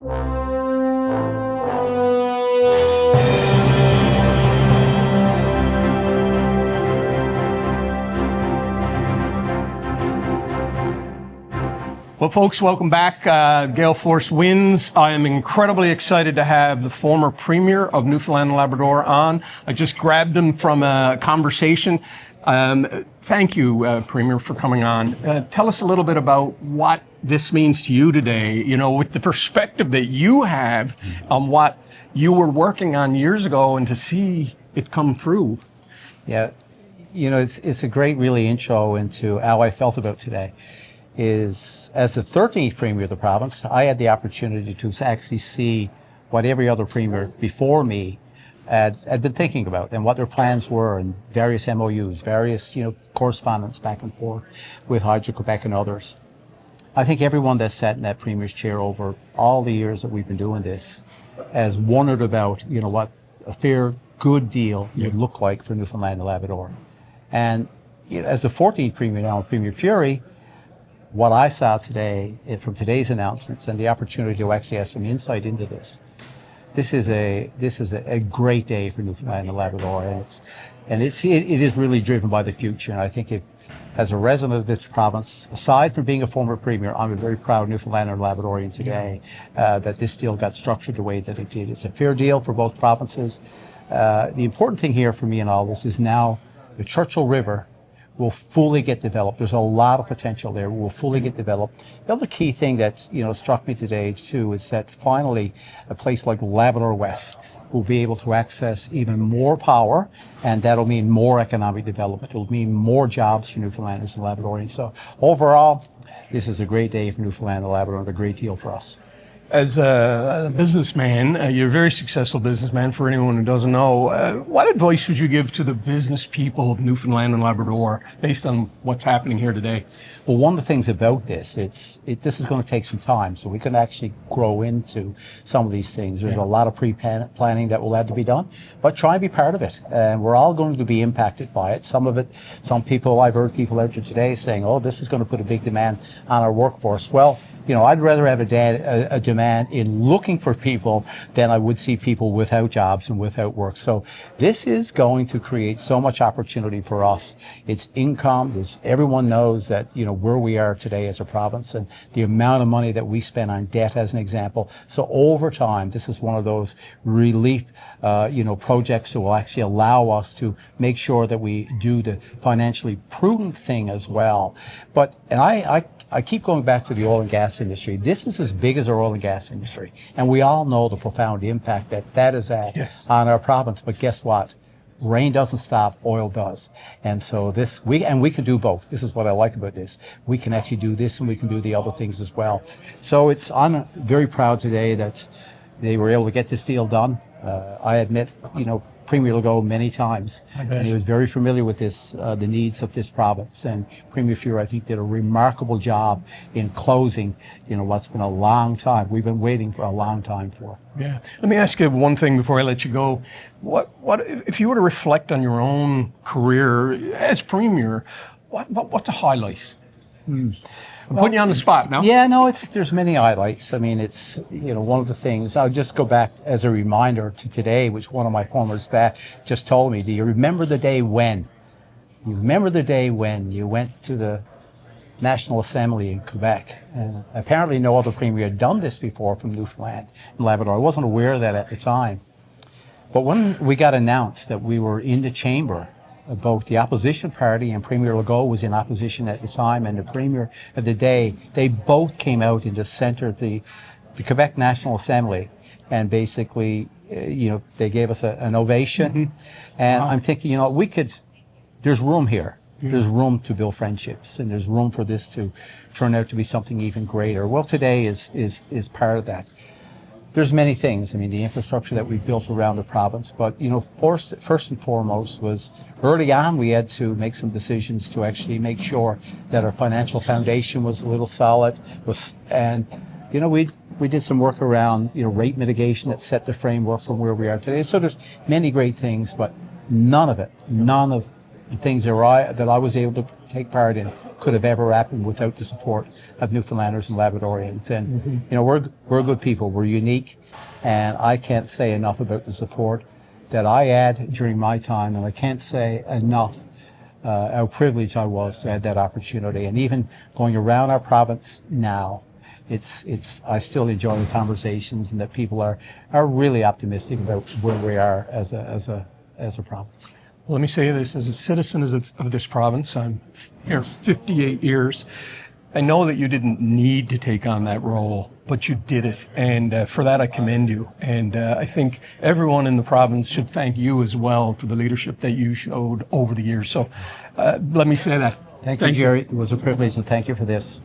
Well, folks, welcome back. Gale Force wins. I am incredibly excited to have the former Premier of Newfoundland and Labrador on. I just grabbed him from a conversation. Thank you, Premier, for coming on. Tell us a little bit about what this means to you today, you know, with the perspective that you have on what you were working on years ago and to see it come through. Yeah, you know, it's a great, really, intro into how I felt about today. Is as the 13th Premier of the province, I had the opportunity to actually see what every other Premier before me had been thinking about and what their plans were, and various MOUs, various, correspondence back and forth with Hydro-Quebec and others. I think everyone that sat in that Premier's chair over all the years that we've been doing this has wondered about, what a fair, good deal would look like for Newfoundland and Labrador. And as the 14th Premier now, Premier Fury, what I saw today from today's announcements and the opportunity to actually have some insight into this, this is a great day for Newfoundland and Labrador, and it is really driven by the future. And I think as a resident of this province, aside from being a former Premier, I'm a very proud Newfoundlander and Labradorian today that this deal got structured the way that it did. It's a fair deal for both provinces. The important thing here for me in all this is now the Churchill River will fully get developed. There's a lot of potential there. Will fully get developed. The other key thing that struck me today too is that finally a place like Labrador West will be able to access even more power, and that'll mean more economic development. It'll mean more jobs for Newfoundlanders and Labradorians. So overall, this is a great day for Newfoundland and Labrador, and a great deal for us. As a businessman, you're a very successful businessman. For anyone who doesn't know, what advice would you give to the business people of Newfoundland and Labrador based on what's happening here today? Well, one of the things about this, this is going to take some time, so we can actually grow into some of these things. There's a lot of pre-planning that will have to be done, but try and be part of it. And we're all going to be impacted by it. Some people, I've heard people out there today saying, oh, this is going to put a big demand on our workforce. Well, I'd rather have a demand in looking for people than I would see people without jobs and without work. So this is going to create so much opportunity for us. It's income. Everyone knows that, where we are today as a province and the amount of money that we spend on debt, as an example. So over time, this is one of those relief, projects that will actually allow us to make sure that we do the financially prudent thing as well. And I keep going back to the oil and gas industry. This is as big as our oil and gas industry. And we all know the profound impact that is at on our province. But guess what? Rain doesn't stop, oil does. And so we can do both. This is what I like about this. We can actually do this, and we can do the other things as well. So I'm very proud today that they were able to get this deal done. I admit, Premier Legault many times, and he was very familiar with the needs of this province. And Premier Fury, I think, did a remarkable job in closing, what's been a long time. We've been waiting for a long time for. Yeah. Let me ask you one thing before I let you go. What if you were to reflect on your own career as Premier? What's a highlight? I'm putting you on the spot now. Yeah, no, there's many highlights. I mean, it's, one of the things, I'll just go back as a reminder to today, which one of my former staff just told me, do you remember the day when? You remember the day when you went to the National Assembly in Quebec? And apparently no other Premier had done this before from Newfoundland and Labrador. I wasn't aware of that at the time. But when we got announced that we were in the chamber, both the opposition party and Premier Legault was in opposition at the time, and the Premier of the day, they both came out in the center of the Quebec National Assembly, and basically, they gave us an ovation. Mm-hmm. And wow. I'm thinking, there's room here. Yeah. There's room to build friendships, and there's room for this to turn out to be something even greater. Well, today is part of that. There's many things. I mean, the infrastructure that we built around the province, but first and foremost was early on we had to make some decisions to actually make sure that our financial foundation was a little solid. We did some work around rate mitigation that set the framework from where we are today. So there's many great things, but none of the things that I was able to take part in could have ever happened without the support of Newfoundlanders and Labradorians. And you know, we're good people. We're unique, and I can't say enough about the support that I had during my time, and I can't say enough how privileged I was to have that opportunity. And even going around our province now, I still enjoy the conversations, and that people are really optimistic about where we are as a province. Let me say this, as a citizen of this province, I'm here 58 years. I know that you didn't need to take on that role, but you did it. And for that, I commend you. And I think everyone in the province should thank you as well for the leadership that you showed over the years. So let me say that. Thank you, Jerry. It was a privilege, and thank you for this.